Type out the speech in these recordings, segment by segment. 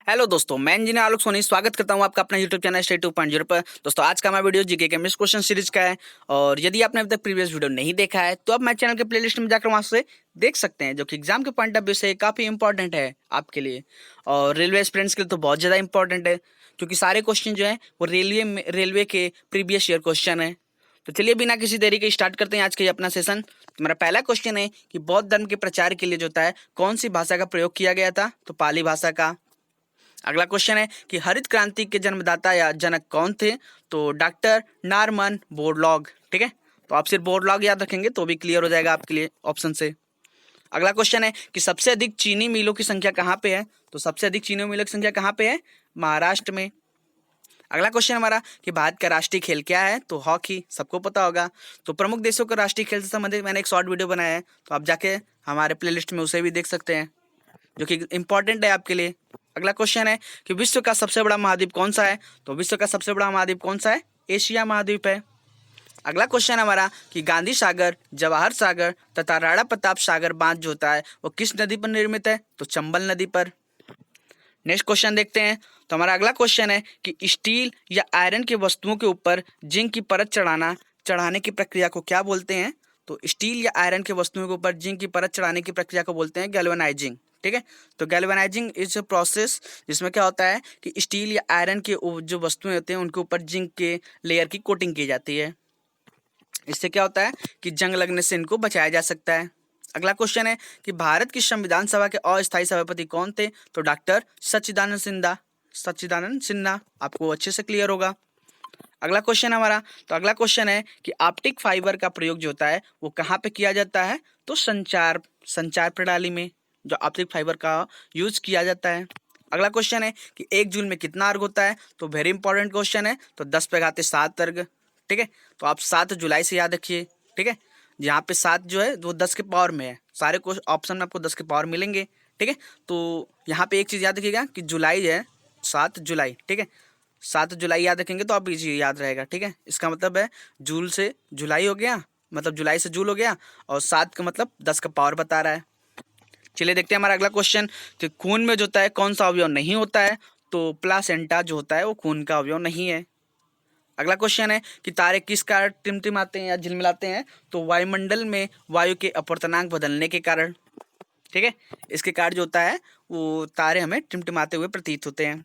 Hello दोस्तों, मैं engineer आलोक सोनी स्वागत करता हूं आपका अपना यूट्यूब चैनल स्टडी 2.0 पर। दोस्तों, आज का हमारा वीडियो जीके के मिस क्वेश्चन सीरीज का है। और यदि आपने अभी तक प्रीवियस वीडियो नहीं देखा है तो आप मेरे चैनल के प्लेलिस्ट में जाकर वहां से देख सकते हैं, जो कि एग्जाम के पॉइंट ऑफ व्यू से काफी इंपॉर्टेंट है आपके लिए। और रेलवे एस्पिरेंट्स के लिए तो बहुत ज्यादा इंपॉर्टेंट है, क्योंकि सारे क्वेश्चन जो है वो रेलवे के प्रीवियस ईयर क्वेश्चन है। तो चलिए बिना किसी देरी के स्टार्ट करते हैं आज के अपना सेशन। तो मेरा पहला क्वेश्चन है कि बौद्ध धर्म के प्रचार के लिए जो होता है कौन सी भाषा का प्रयोग किया गया था? तो पाली भाषा का। अगला क्वेश्चन है कि हरित क्रांति के जन्मदाता या जनक कौन थे? तो डॉक्टर नॉर्मन बोरलॉग। ठीक है, तो आप सिर्फ बोरलॉग याद रखेंगे तो भी क्लियर हो जाएगा आपके लिए ऑप्शन से। अगला क्वेश्चन है कि सबसे अधिक चीनी मिलों की संख्या कहाँ पे है? तो सबसे अधिक चीनी मिलों की संख्या कहाँ पे है? महाराष्ट्र में। अगला क्वेश्चन हमारा कि भारत का राष्ट्रीय खेल क्या है? तो हॉकी, सबको पता होगा। तो प्रमुख देशों का राष्ट्रीय खेल से संबंधित मैंने एक शॉर्ट वीडियो बनाया है, तो आप जाके हमारे प्लेलिस्ट में उसे भी देख सकते हैं, जो कि इंपॉर्टेंट है आपके लिए। अगला क्वेश्चन है कि विश्व का सबसे बड़ा महाद्वीप कौन सा है? तो विश्व का सबसे बड़ा महाद्वीप कौन सा है? एशिया महाद्वीप है। अगला क्वेश्चन हमारा कि गांधी सागर, जवाहर सागर तथा राणा प्रताप सागर बांध जो होता है वो किस नदी पर निर्मित है? तो चंबल नदी पर। नेक्स्ट क्वेश्चन देखते हैं। तो हमारा अगला क्वेश्चन है कि स्टील या आयरन के वस्तुओं के ऊपर जिंक की परत चढ़ाने की प्रक्रिया को क्या बोलते हैं? तो स्टील या आयरन के वस्तुओं के ऊपर जिंक की परत चढ़ाने की प्रक्रिया को बोलते हैं गैल्वेनाइजिंग। ठीक है, तो गैल्वेनाइजिंग इज अ प्रोसेस जिसमें क्या होता है कि स्टील या आयरन के जो वस्तुएं होते हैं उनके ऊपर जिंक के लेयर की कोटिंग की जाती है। इससे क्या होता है कि जंग लगने से इनको बचाया जा सकता है। अगला क्वेश्चन है कि भारत की संविधान सभा के अस्थायी सभापति कौन थे? तो डॉक्टर सच्चिदानंद सिन्हा। आपको अच्छे से क्लियर होगा। अगला क्वेश्चन हमारा, तो अगला क्वेश्चन है कि ऑप्टिक फाइबर का प्रयोग जो होता है वो कहाँ पे किया जाता है? तो संचार संचार प्रणाली में जो ऑप्टिक फाइबर का यूज किया जाता है। अगला क्वेश्चन है कि 1 जून में कितना अर्घ होता है? तो वेरी इंपॉर्टेंट क्वेश्चन है, तो 10 पे घाते 7 अर्घ। ठीक है, तो आप 7 जुलाई से याद रखिए। ठीक है, यहाँ पे 7 जो है वो 10 के पावर में है, सारे ऑप्शन में आपको 10 के पावर मिलेंगे। ठीक है, तो यहाँ पे एक चीज़ याद रखिएगा कि जुलाई है 7 जुलाई। ठीक है, 7 जुलाई याद रखेंगे तो आप इजी याद रहेगा। ठीक है, इसका मतलब है जूल से जुलाई हो गया, मतलब जुलाई से जूल हो गया, और 7 का मतलब 10 का पावर बता रहा है। चलिए देखते हैं हमारा अगला क्वेश्चन कि खून में जो होता है कौन सा अवयव नहीं होता है? तो प्लासेंटा जो होता है वो खून का अवयव नहीं है। अगला क्वेश्चन है कि तारे किस कारण टिमटिमाते हैं या झिलमिलाते हैं? तो वायुमंडल में वायु के अपवर्तनांक बदलने के कारण। ठीक है, इसके कारण जो होता है वो तारे हमें टिमटिमाते हुए प्रतीत होते हैं।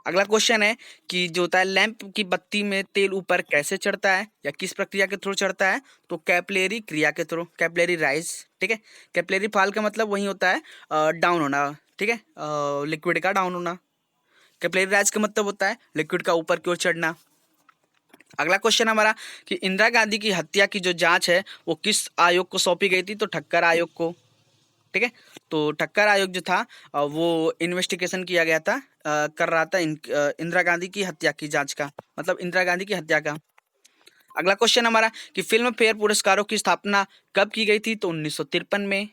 अगला क्वेश्चन है कि जो होता है लैंप की बत्ती में तेल ऊपर कैसे चढ़ता है या किस प्रक्रिया के थ्रू चढ़ता है? तो कैपिलरी क्रिया के थ्रू, कैपिलरी राइज। ठीक है, कैपिलरी फॉल का मतलब वही होता है डाउन होना। ठीक है, लिक्विड का डाउन होना। कैपिलरी राइज का मतलब होता है लिक्विड का ऊपर की ओर चढ़ना। अगला क्वेश्चन हमारा कि इंदिरा गांधी की हत्या की जो जांच है वो किस आयोग को सौंपी गई थी? तो ठक्कर आयोग को। ठीक है, तो ठक्कर आयोग जो था वो इन्वेस्टिगेशन किया गया था, कर रहा था इंदिरा गांधी की हत्या की जांच का, मतलब इंदिरा गांधी की हत्या का। अगला क्वेश्चन हमारा कि फिल्म फेयर पुरस्कारों की स्थापना कब की गई थी? तो 1953 में।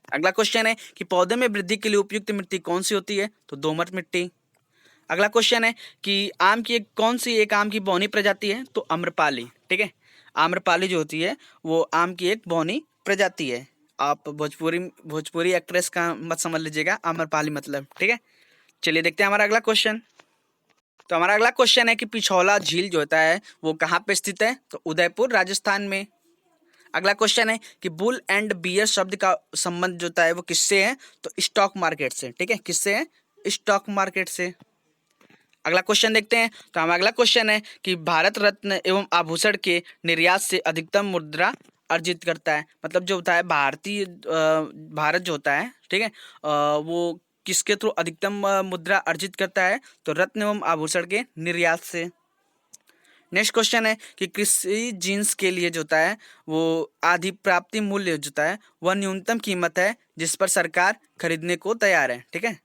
अगला क्वेश्चन है कि पौधे में वृद्धि के लिए उपयुक्त मिट्टी कौन सी होती है? तो दोमट मिट्टी। अगला क्वेश्चन है कि आम की कौन सी एक आम की बौनी प्रजाति है? तो आम्रपाली। ठीक है, आम्रपाली जो होती है वो आम की एक बौनी प्रजाति है। आप भोजपुरी एक्ट्रेस का मत समझ लीजिएगा आम्रपाली मतलब। ठीक है, चलिए देखते हैं हमारा अगला क्वेश्चन। तो हमारा अगला क्वेश्चन है कि पिछौला झील जो होता है वो कहाँ पे स्थित है? तो उदयपुर राजस्थान में। अगला क्वेश्चन है कि बुल एंड बियर शब्द का संबंध जो होता है वो किससे है? तो स्टॉक मार्केट से। ठीक है, किससे है? स्टॉक मार्केट से। अगला क्वेश्चन देखते हैं। तो हमारा अगला क्वेश्चन है कि भारत रत्न एवं आभूषण के निर्यात से अधिकतम मुद्रा अर्जित करता है, मतलब जो होता है भारत जो होता है, ठीक है, वो किसके थ्रू अधिकतम मुद्रा अर्जित करता है? तो रत्न एवं आभूषण के निर्यात से। नेक्स्ट क्वेश्चन है कि कृषि जींस के लिए जो होता है वो आधी प्राप्ति मूल्य जो होता है वह न्यूनतम कीमत है जिस पर सरकार खरीदने को तैयार है। ठीक है,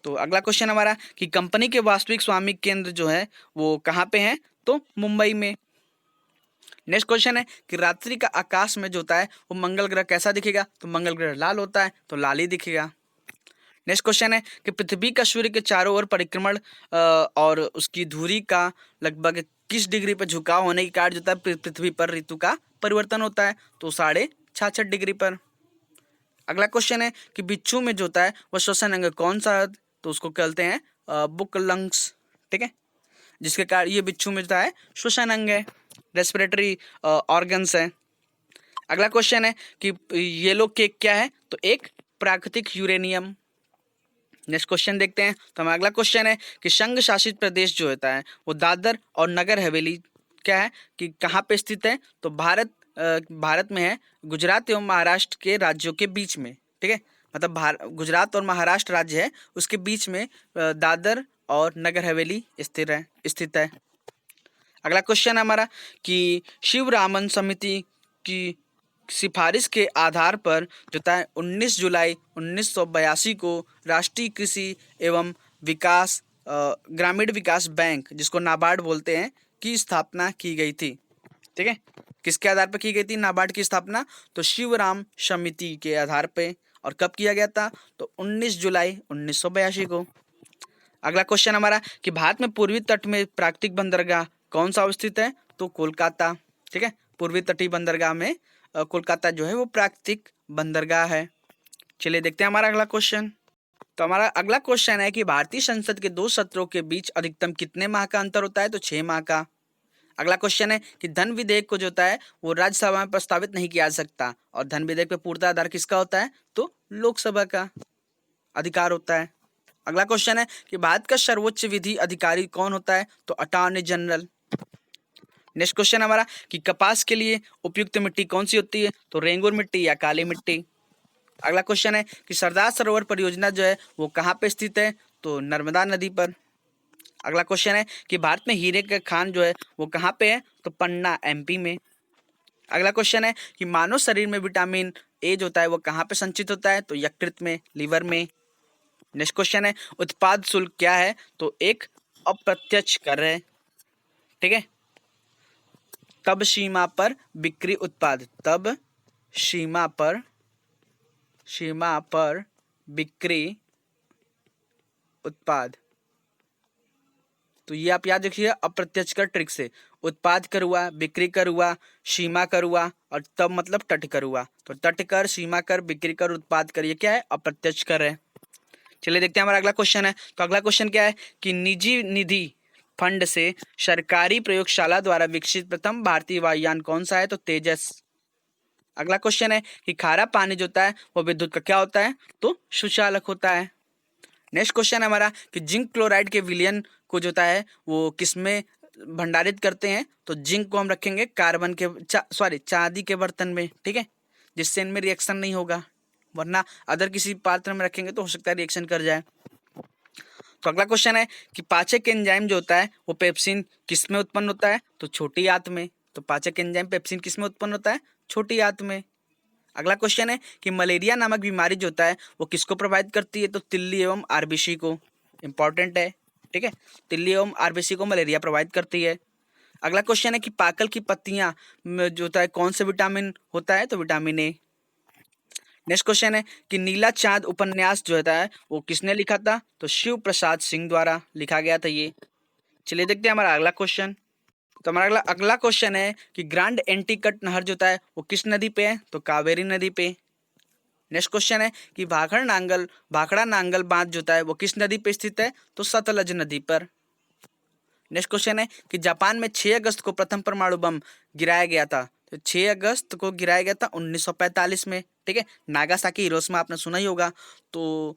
तो अगला क्वेश्चन हमारा कि कंपनी के वास्तविक स्वामी केंद्र जो है वो कहाँ पे है? तो मुंबई में। नेक्स्ट क्वेश्चन है कि रात्रि का आकाश में जो होता है वो मंगल ग्रह कैसा दिखेगा? तो मंगल ग्रह लाल होता है, तो लाल ही दिखेगा। नेक्स्ट क्वेश्चन है कि पृथ्वी का सूर्य के चारों ओर परिक्रमण और उसकी धुरी का लगभग किस डिग्री पर झुकाव होने के कारण जो होता है पृथ्वी पर ऋतु का परिवर्तन होता है? तो 66.5 डिग्री पर। अगला क्वेश्चन है कि बिच्छू में जो होता है वो श्वसन अंग कौन सा है, तो उसको कहते हैं बुक लंग्स, ठीक है, जिसके कारण ये बिच्छू में होता है श्वसन अंग है, रेस्पिरेटरी ऑर्गन्स है। अगला क्वेश्चन है कि येलो केक क्या है, तो एक प्राकृतिक यूरेनियम। नेक्स्ट क्वेश्चन देखते हैं। तो हमारा अगला क्वेश्चन है कि संघ शासित प्रदेश जो होता है वो दादर और नगर हवेली क्या है कि कहाँ पे स्थित है, तो भारत में है, गुजरात एवं महाराष्ट्र के राज्यों के बीच में, ठीक है, मतलब गुजरात और महाराष्ट्र राज्य है उसके बीच में दादर और नगर हवेली स्थित है। अगला क्वेश्चन है हमारा कि शिवरामन समिति की सिफारिश के आधार पर जो था 19 जुलाई 1982 को राष्ट्रीय कृषि एवं विकास ग्रामीण विकास बैंक, जिसको नाबार्ड बोलते हैं, की स्थापना की गई थी, ठीक है। किसके आधार पर की गई थी नाबार्ड की स्थापना, तो शिवराम समिति के आधार पे। और कब किया गया था, तो 19 जुलाई 1982 को। अगला क्वेश्चन हमारा कि भारत में पूर्वी तट में प्राकृतिक बंदरगाह कौन सा अवस्थित है, तो कोलकाता, ठीक है, पूर्वी तटीय बंदरगाह में कोलकाता जो है वो प्राकृतिक बंदरगाह है। चलिए देखते हैं हमारा अगला क्वेश्चन। तो हमारा अगला क्वेश्चन है कि भारतीय संसद के दो सत्रों के बीच अधिकतम कितने माह का अंतर होता है, तो 6 माह का। अगला क्वेश्चन है कि धन विधेयक को जो होता है वो राज्यसभा में प्रस्तावित नहीं किया जा सकता, और धन विधेयक पे पूर्वाधार किसका होता है, तो लोकसभा का अधिकार होता है। अगला क्वेश्चन है कि भारत का सर्वोच्च विधि अधिकारी कौन होता है, तो अटॉर्नी जनरल। नेक्स्ट क्वेश्चन हमारा कि कपास के लिए उपयुक्त मिट्टी कौन सी होती है, तो रेंगुर मिट्टी या काली मिट्टी। अगला क्वेश्चन है कि सरदार सरोवर परियोजना जो है वो कहाँ पे स्थित है, तो नर्मदा नदी पर। अगला क्वेश्चन है कि भारत में हीरे का खान जो है वो कहाँ पे है, तो पन्ना एमपी में। अगला क्वेश्चन है कि मानव शरीर में विटामिन ए जो होता है वो कहाँ पे संचित होता है, तो यकृत में, लीवर में। नेक्स्ट क्वेश्चन है उत्पाद शुल्क क्या है, तो एक अप्रत्यक्ष कर है, ठीक है। तब सीमा पर बिक्री उत्पाद, तब सीमा पर बिक्री उत्पाद, तो ये आप याद रखिए अप्रत्यक्ष कर ट्रिक से। उत्पाद कर हुआ, बिक्री कर हुआ, सीमा कर हुआ, और तब मतलब तट कर हुआ। तो तट कर, सीमा कर, बिक्री कर, उत्पाद कर, ये क्या है, अप्रत्यक्ष कर है। चलिए देखते हैं हमारा अगला क्वेश्चन है। तो अगला क्वेश्चन क्या है कि निजी निधि फंड से सरकारी प्रयोगशाला द्वारा विकसित प्रथम भारतीय वायुयान कौन सा है, तो तेजस। अगला क्वेश्चन है कि खारा पानी जो होता है वो विद्युत का क्या होता है, तो सुचालक होता है। नेक्स्ट क्वेश्चन है हमारा कि जिंक क्लोराइड के विलयन को जो होता है वो किसमें भंडारित करते हैं, तो जिंक को हम रखेंगे कार्बन के चांदी के बर्तन में, ठीक है, जिससे इनमें रिएक्शन नहीं होगा, वरना अदर किसी पात्र में रखेंगे तो हो सकता है रिएक्शन कर जाए। तो अगला क्वेश्चन है कि पाचक एंजाइम जो होता है वो पेप्सिन किस में उत्पन्न होता है, तो छोटी आंत में। तो पाचक एंजाइम पेप्सिन किस में उत्पन्न होता है, छोटी आंत में। अगला क्वेश्चन है कि मलेरिया नामक बीमारी जो होता है वो किसको प्रभावित करती है, तो तिल्ली एवं आरबीसी को। इंपॉर्टेंट है, ठीक है, तिल्ली एवं आरबीसी को मलेरिया प्रभावित करती है। अगला क्वेश्चन है कि पाकल की पत्तियां में जो होता है कौन से विटामिन होता है, तो विटामिन ए। नेक्स्ट क्वेश्चन है कि नीला चांद उपन्यास जो होता है वो किसने लिखा था, तो शिव प्रसाद सिंह द्वारा लिखा गया था ये। चलिए देखते हैं हमारा अगला क्वेश्चन। तो हमारा अगला क्वेश्चन है कि ग्रांड एंटीकट नहर जो होता है वो किस नदी पे है, तो कावेरी नदी पे। नेक्स्ट क्वेश्चन है कि भाखड़ा नांगल बांध जो होता है वो किस नदी पे स्थित है, तो सतलज नदी पर। नेक्स्ट क्वेश्चन है कि जापान में 6 अगस्त को प्रथम परमाणु बम गिराया गया था, तो 6 अगस्त को गिराया गया था 1945 में, ठीक है। नागासाकी हिरोशिमा आपने सुना ही होगा, तो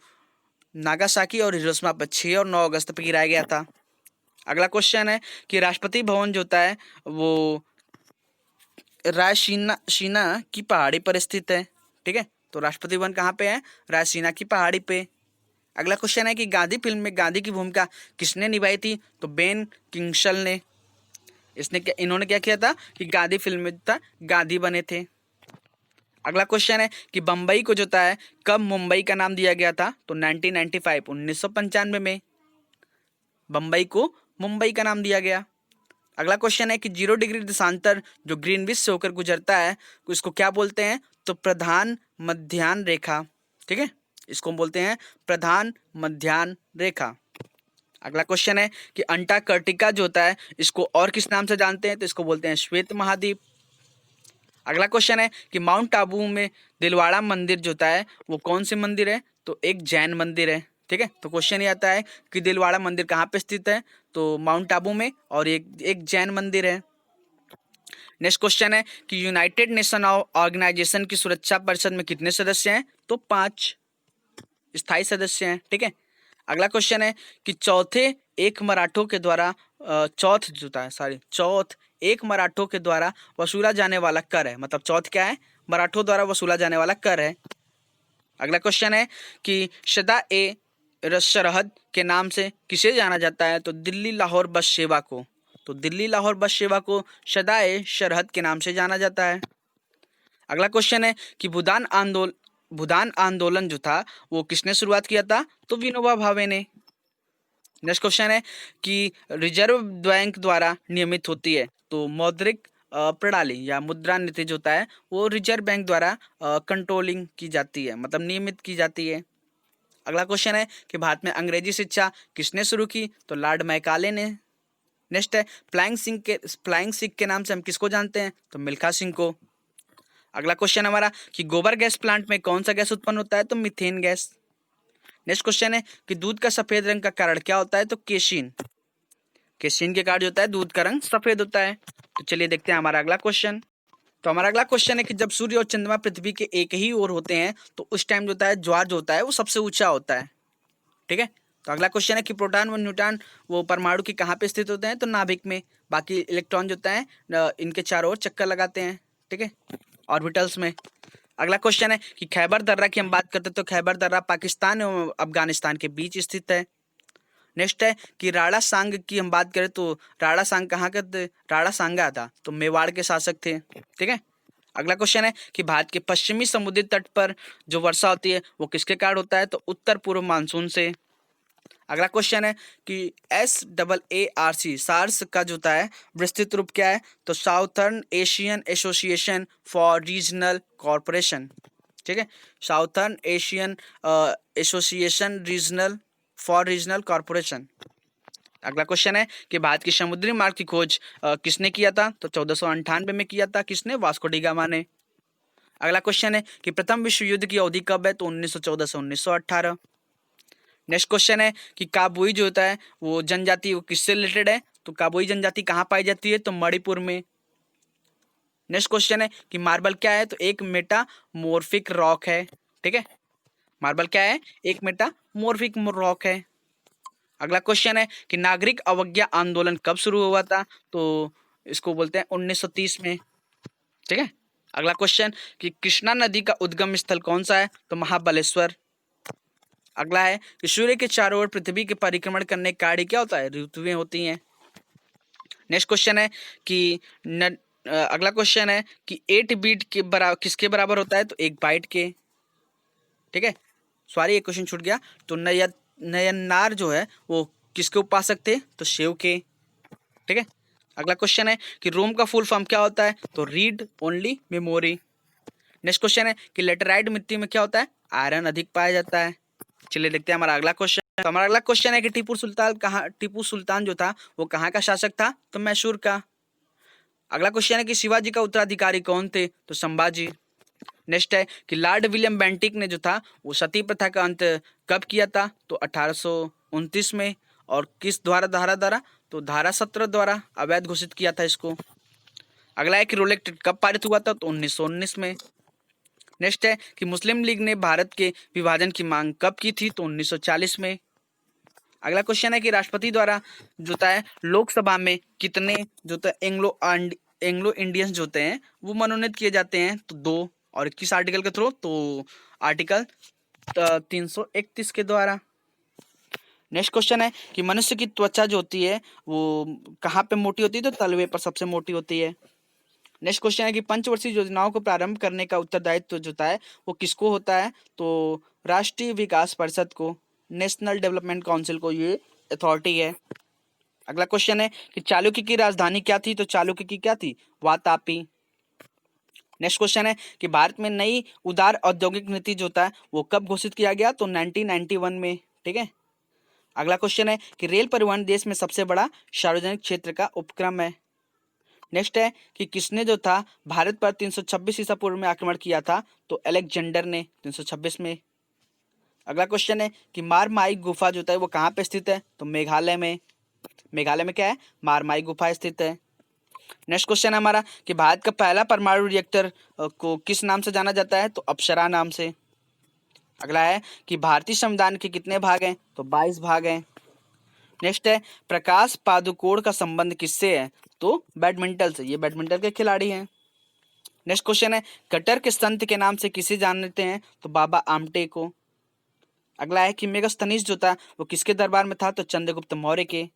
नागासाकी और हिरोशिमा पर 6 और 9 अगस्त पे गिराया गया था। अगला क्वेश्चन है कि राष्ट्रपति भवन जो होता है वो रायसीना की पहाड़ी पर स्थित है, ठीक है। तो राष्ट्रपति भवन कहाँ पे है, रायसीना की पहाड़ी पे। अगला क्वेश्चन है कि गांधी फिल्म में गांधी की भूमिका किसने निभाई थी, तो बेन किंगसल ने। इन्होंने क्या किया था कि गांधी फिल्म में था गांधी बने थे। अगला क्वेश्चन है कि बम्बई को जो होता है कब मुंबई का नाम दिया गया था, तो 1995 में बम्बई को मुंबई का नाम दिया गया। अगला क्वेश्चन है कि 0 डिग्री देशांतर जो ग्रीनविच से होकर गुजरता है इसको क्या बोलते हैं, तो प्रधान मध्याह्न रेखा, ठीक है, इसको हम बोलते हैं प्रधान मध्याह्न रेखा। अगला क्वेश्चन है कि अंटार्कटिका जो होता है इसको और किस नाम से जानते हैं, तो इसको बोलते हैं श्वेत महाद्वीप। अगला क्वेश्चन है कि माउंट आबू में दिलवाड़ा मंदिर जो होता है वो कौन से मंदिर है, तो एक जैन मंदिर है। ठीक है, तो क्वेश्चन ये आता है कि दिलवाड़ा मंदिर कहाँ पे स्थित है, तो माउंट आबू में, और एक जैन मंदिर है। नेक्स्ट क्वेश्चन है कि यूनाइटेड नेशन ऑर्गेनाइजेशन की सुरक्षा परिषद में कितने सदस्य हैं, तो 5 स्थायी सदस्य हैं। ठीक है, अगला क्वेश्चन है कि चौथ एक मराठों के द्वारा वसूला जाने वाला कर है, मतलब चौथ क्या है, मराठों द्वारा वसूला जाने वाला कर है। अगला क्वेश्चन है कि शदा ए सरहद के नाम से किसे जाना जाता है, तो दिल्ली लाहौर बस सेवा को, तो दिल्ली लाहौर बस सेवा को शदा ए सरहद के नाम से जाना जाता है। अगला क्वेश्चन है कि भूदान आंदोलन जो था वो किसने शुरुआत किया था, तो विनोबा भावे ने। नेक्स्ट क्वेश्चन है कि रिजर्व बैंक द्वारा नियमित होती है, तो मौद्रिक प्रणाली या मुद्रा नीति जो होता है वो रिजर्व बैंक द्वारा कंट्रोलिंग की जाती है, मतलब नियमित की जाती है। अगला क्वेश्चन है कि भारत में अंग्रेजी शिक्षा किसने शुरू की, तो लॉर्ड मैकाले ने। नेक्स्ट है फ्लाइंग सिख के नाम से हम किसको जानते हैं, तो मिल्खा सिंह को। अगला क्वेश्चन हमारा कि गोबर गैस प्लांट में कौन सा गैस उत्पन्न होता है, तो मीथेन गैस। नेक्स्ट क्वेश्चन है कि दूध का सफेद रंग का कारण क्या होता है, तो केशिन के कारण जो होता है दूध का रंग सफेद होता है। तो चलिए देखते हैं हमारा अगला क्वेश्चन। तो हमारा अगला क्वेश्चन है कि जब सूर्य और चंद्रमा पृथ्वी के एक ही ओर होते हैं तो उस टाइम जो होता है ज्वार जो होता है वो सबसे ऊंचा होता है। ठीक है, तो अगला क्वेश्चन है कि प्रोटॉन व न्यूट्रॉन वो परमाणु के कहाँ पे स्थित होते हैं, तो नाभिक में। बाकी इलेक्ट्रॉन जो होता है इनके चारों ओर चक्कर लगाते हैं। ठीक है, ऑर्बिटल्स में। अगला क्वेश्चन है कि खैबर दर्रा की हम बात करते हैं तो खैबर दर्रा पाकिस्तान एवं अफगानिस्तान के बीच स्थित है। नेक्स्ट है कि राणा सांग की हम बात करें तो राणा सांग कहाँ का राणा सांगा था, तो मेवाड़ के शासक थे। ठीक है, अगला क्वेश्चन है कि भारत के पश्चिमी समुद्री तट पर जो वर्षा होती है वो किसके कारण होता है, तो उत्तर पूर्व मानसून से। अगला क्वेश्चन है कि SAARC सार्स का जो होता है विस्तृत रूप क्या है, तो southern Asian association for regional corporation. ठीक है, southern Asian association regional corporation. अगला क्वेश्चन है कि भारत की समुद्री मार्ग की खोज किसने किया था, तो 1498 में किया था। किसने, वास्को डी गामा ने। अगला क्वेश्चन है कि प्रथम विश्व युद्ध की अवधि कब है, तो 1914 से 1918। नेक्स्ट क्वेश्चन है कि काबुई जो होता है वो जनजाति वो किससे रिलेटेड है, तो काबुई जनजाति कहाँ पाई जाती है, तो मणिपुर में। नेक्स्ट क्वेश्चन है कि मार्बल क्या है, तो एक मेटामॉर्फिक रॉक है। ठीक है, मार्बल क्या है, एक मेटामॉर्फिक रॉक है। अगला क्वेश्चन है कि नागरिक अवज्ञा आंदोलन कब शुरू हुआ था, तो इसको बोलते हैं 1930 में। ठीक है, अगला क्वेश्चन कि कृष्णा नदी का उद्गम स्थल कौन सा है, तो महाबलेश्वर। अगला है कि सूर्य के चारों ओर पृथ्वी के परिक्रमण करने का कार्य क्या होता है, ऋतुएं होती हैं। नेक्स्ट क्वेश्चन है कि अगला क्वेश्चन है कि 8 बीट के बराबर किसके बराबर होता है, तो 1 बाइट के। ठीक है, सॉरी एक क्वेश्चन छूट गया, तो नयननार जो है वो किसके उपासक थे, तो शिव के। ठीक है, अगला क्वेश्चन है कि रोम का फुल फॉर्म क्या होता है, तो read only memory. Next question है कि लेटराइट मिट्टी में क्या होता है, आयरन अधिक पाया जाता है। चलिए देखते हैं हमारा अगला क्वेश्चन। तो हमारा अगला क्वेश्चन है कि टीपू सुल्तान जो था वो कहाँ का शासक था, तो मैसूर का। अगला क्वेश्चन है कि शिवाजी का उत्तराधिकारी कौन थे, तो संभाजी। नेक्स्ट है कि लॉर्ड विलियम बेंटिक ने जो था वो सती प्रथा का अंत कब किया था, तो 1829 में। और किस धारा द्वारा, तो धारा 17 द्वारा अवैध घोषित किया था इसको। अगला है कि रोलेक्ट कब पारित हुआ था, तो 1919 में। नेक्स्ट है कि मुस्लिम लीग ने भारत के विभाजन की मांग कब की थी, तो 1940 में। अगला क्वेश्चन है कि राष्ट्रपति द्वारा जो है लोकसभा में कितने जो एंग्लो इंडियंस जो होते हैं वो मनोनीत किए जाते हैं, तो 2। और किस आर्टिकल के थ्रू, तो आर्टिकल 331 के द्वारा। नेक्स्ट क्वेश्चन है कि मनुष्य की त्वचा जो होती है वो कहाँ पे मोटी होती है, तो तलवे पर सबसे मोटी होती है। नेक्स्ट क्वेश्चन है कि पंचवर्षीय योजनाओं को प्रारंभ करने का उत्तरदायित्व जो होता है वो किसको होता है, तो राष्ट्रीय विकास परिषद को, नेशनल डेवलपमेंट काउंसिल को ये अथॉरिटी है। अगला क्वेश्चन है कि चालुक्य की राजधानी क्या थी, तो चालुक्य की क्या थी, वातापी। नेक्स्ट क्वेश्चन है कि भारत में नई उदार औद्योगिक नीति जो होता है वो कब घोषित किया गया, तो 1991 में। ठीक है, अगला क्वेश्चन है कि रेल परिवहन देश में सबसे बड़ा सार्वजनिक क्षेत्र का उपक्रम है। नेक्स्ट है कि किसने जो था भारत पर 326 ईसा पूर्व में आक्रमण किया था, तो अलेक्जेंडर ने 326 में। अगला क्वेश्चन है कि मारमाई गुफा जो है वो कहाँ पे स्थित है, तो मेघालय में। मेघालय में क्या है, मारमाई गुफा स्थित है। नेक्स्ट क्वेश्चन है हमारा कि भारत का पहला परमाणु रिएक्टर को किस नाम से जाना जाता है, तो अप्सरा नाम से। अगला है कि भारतीय संविधान के कितने भाग हैं, तो 22 भाग हैं। नेक्स्ट है प्रकाश पादुकोण का संबंध किससे है, तो बैडमिंटन से, ये बैडमिंटन के खिलाड़ी हैं। नेक्स्ट क्वेश्चन है कटर के संत के नाम से किसे जानते हैं, तो बाबा आमटे को। अगला है कि मेगास्थनीज जो था वो किसके दरबार में था, तो चंद्रगुप्त मौर्य के।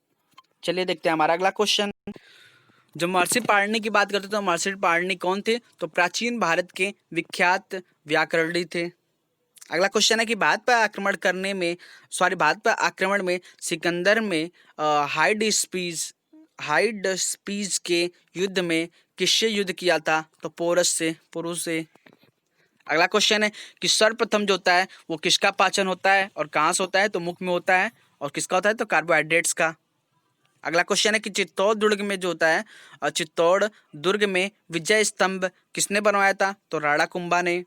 चलिए देखते हैं हमारा अगला क्वेश्चन। जब महर्षि पाणिनि की बात करते हैं तो महर्षि पाणिनि कौन थे, तो प्राचीन भारत के विख्यात व्याकरणी थे। अगला क्वेश्चन है कि भारत पर आक्रमण में सिकंदर में हाइड स्पीज के युद्ध में किससे युद्ध किया था, तो पुरुष से। अगला क्वेश्चन है कि सर्वप्रथम जो होता है वो किसका पाचन होता है और कहाँ से होता है, तो मुख में होता है, और किसका होता है, तो कार्बोहाइड्रेट्स का। अगला क्वेश्चन है कि चित्तौड़ दुर्ग में जो होता है, चित्तौड़ दुर्ग में विजय स्तंभ किसने बनवाया था, तो राणा कुंभा ने।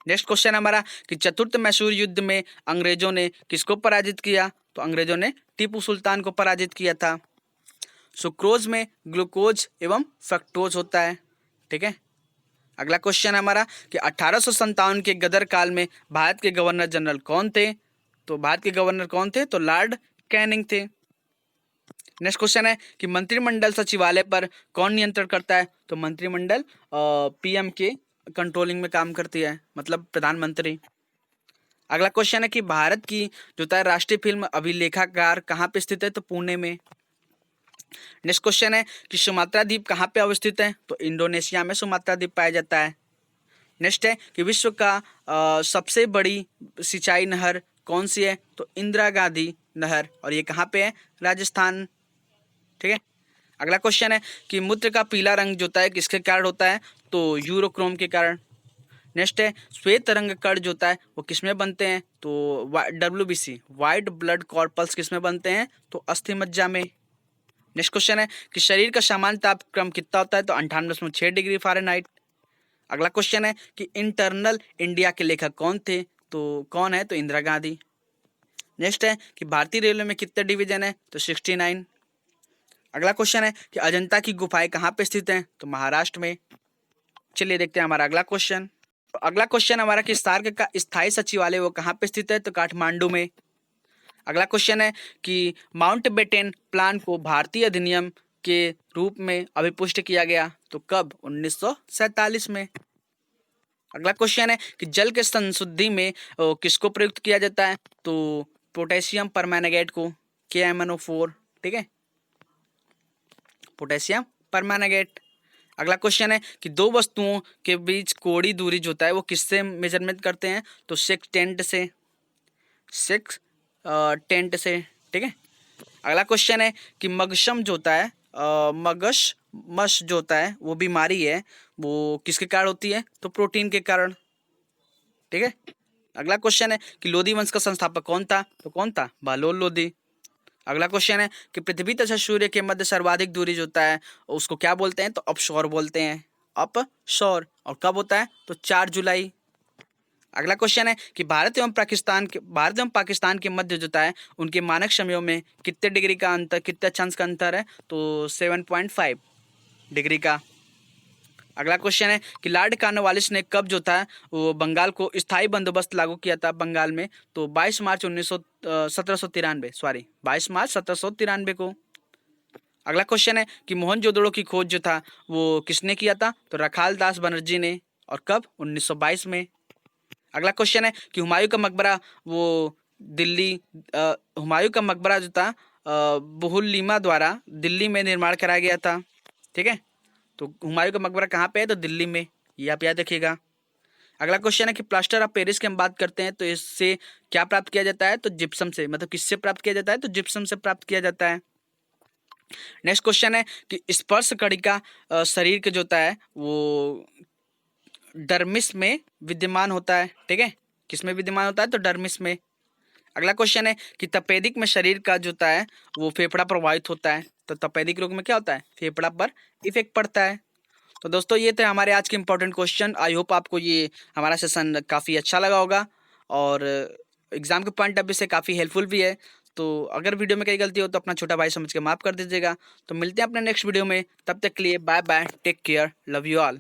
नेक्स्ट क्वेश्चन हमारा कि चतुर्थ मैसूर युद्ध में अंग्रेजों ने किसको पराजित किया, तो अंग्रेजों ने टीपू सुल्तान को पराजित किया था। सुक्रोज में ग्लूकोज एवं फ्रक्टोज होता है, ठीक है। अगला क्वेश्चन हमारा कि 1857 के गदर काल में भारत के गवर्नर जनरल कौन थे, तो भारत के गवर्नर कौन थे, तो लॉर्ड कैनिंग थे। नेक्स्ट क्वेश्चन है कि मंत्रिमंडल सचिवालय पर कौन नियंत्रण करता है, तो मंत्रिमंडल पीएम के कंट्रोलिंग में काम करती है, मतलब प्रधानमंत्री। अगला क्वेश्चन है कि भारत की जो है राष्ट्रीय फिल्म अभिलेखागार कहाँ पे स्थित है, तो पुणे में। नेक्स्ट क्वेश्चन है कि सुमात्रा द्वीप कहाँ पे अवस्थित है, तो इंडोनेशिया में सुमात्रा द्वीप पाया जाता है। नेक्स्ट है कि विश्व का सबसे बड़ी सिंचाई नहर कौन सी है, तो इंदिरा गांधी नहर, और ये कहाँ पे है, राजस्थान, ठीक है। अगला क्वेश्चन है कि मूत्र का पीला रंग जो होता है किसके कारण होता है, तो यूरोक्रोम के कारण। नेक्स्ट है श्वेत रंग कण जो होता है वो किसमें बनते हैं, तो WBC वाइट ब्लड कॉर्पल्स किसमें बनते हैं, तो अस्थि मज्जा में। नेक्स्ट क्वेश्चन है कि शरीर का सामान्य तापक्रम कितना होता है, तो 98.6 डिग्री फ़ारेनहाइट। अगला क्वेश्चन है कि इंटरनल इंडिया के लेखक कौन थे, तो कौन है, तो इंदिरा गांधी। नेक्स्ट है कि भारतीय रेलवे में कितने डिवीजन है, तो 69। अगला क्वेश्चन है कि अजंता की गुफाएं कहाँ पे स्थित हैं, तो महाराष्ट्र में। चलिए देखते हैं हमारा अगला क्वेश्चन। अगला क्वेश्चन हमारा कि सार्क का स्थायी सचिवालय वो कहाँ पे स्थित है, तो काठमांडू में। अगला क्वेश्चन है कि माउंटबेटन प्लान को भारतीय अधिनियम के रूप में अभिपुष्ट किया गया, तो कब, 1947 में। अगला क्वेश्चन है कि जल के संशुद्धि में किसको प्रयुक्त किया जाता है, तो पोटेशियम परमैंगनेट को, KMnO4, ठीक है, पोटेशियम परमैंगनेट। अगला क्वेश्चन है कि दो वस्तुओं के बीच कोणीय दूरी जो होता है वो किससे मेजरमेंट करते हैं, तो सेक्सटेंट से, ठीक है। अगला क्वेश्चन है कि मगशम जो होता है मश जो होता है वो बीमारी है, वो किसके कारण होती है, तो प्रोटीन के कारण, ठीक है। अगला क्वेश्चन है कि लोधी वंश का संस्थापक कौन था, तो कौन था, बहलोल लोधी। अगला क्वेश्चन है कि पृथ्वी तथा सूर्य के मध्य सर्वाधिक दूरी जो होता है उसको क्या बोलते हैं, तो अपशौर बोलते हैं, अपशौर, और कब होता है, तो 4 जुलाई। अगला क्वेश्चन है कि भारत एवं पाकिस्तान के मध्य जो होता है उनके मानक समयों में कितने डिग्री का अंतर, कितने अक्षांश का अंतर है, तो 7.5 डिग्री का। अगला क्वेश्चन है कि लॉर्ड कॉर्नवालिस ने कब जो था वो बंगाल को स्थायी बंदोबस्त लागू किया था बंगाल में, तो 22 मार्च 1793 को। अगला क्वेश्चन है कि मोहनजोदड़ो की खोज जो था वो किसने किया था, तो रखाल दास बनर्जी ने, और कब, 1922 में। अगला क्वेश्चन है कि हुमायूं का मकबरा जो था बुहुल्लीमा द्वारा दिल्ली में निर्माण कराया गया था, ठीक है। तो हुमायूं का मकबरा कहाँ पे है, तो दिल्ली में, ये आप याद रखिएगा। अगला क्वेश्चन है कि प्लास्टर ऑफ पेरिस की हम बात करते हैं तो इससे क्या प्राप्त किया जाता है, तो जिप्सम से, मतलब किससे प्राप्त किया जाता है, तो जिप्सम से प्राप्त किया जाता है। नेक्स्ट क्वेश्चन है कि स्पर्श कणिका शरीर के जो होता है वो डर्मिस में विद्यमान होता है, ठीक है, किसमें विद्यमान होता है, तो डर्मिस में। अगला क्वेश्चन है कि तपेदिक में शरीर का जो होता है वो फेफड़ा प्रभावित होता है, तो तपेदिक रोग में क्या होता है, फेफड़ा पर इफेक्ट पड़ता है। तो दोस्तों ये थे हमारे आज के इंपॉर्टेंट क्वेश्चन। आई होप आपको ये हमारा सेशन काफ़ी अच्छा लगा होगा और एग्जाम के पॉइंट ऑफ व्यू से काफ़ी हेल्पफुल भी है। तो अगर वीडियो में कहीं गलती हो तो अपना छोटा भाई समझ के माफ़ कर दीजिएगा। तो मिलते हैं अपने नेक्स्ट वीडियो में, तब तक के लिए bye bye, take care, love you all.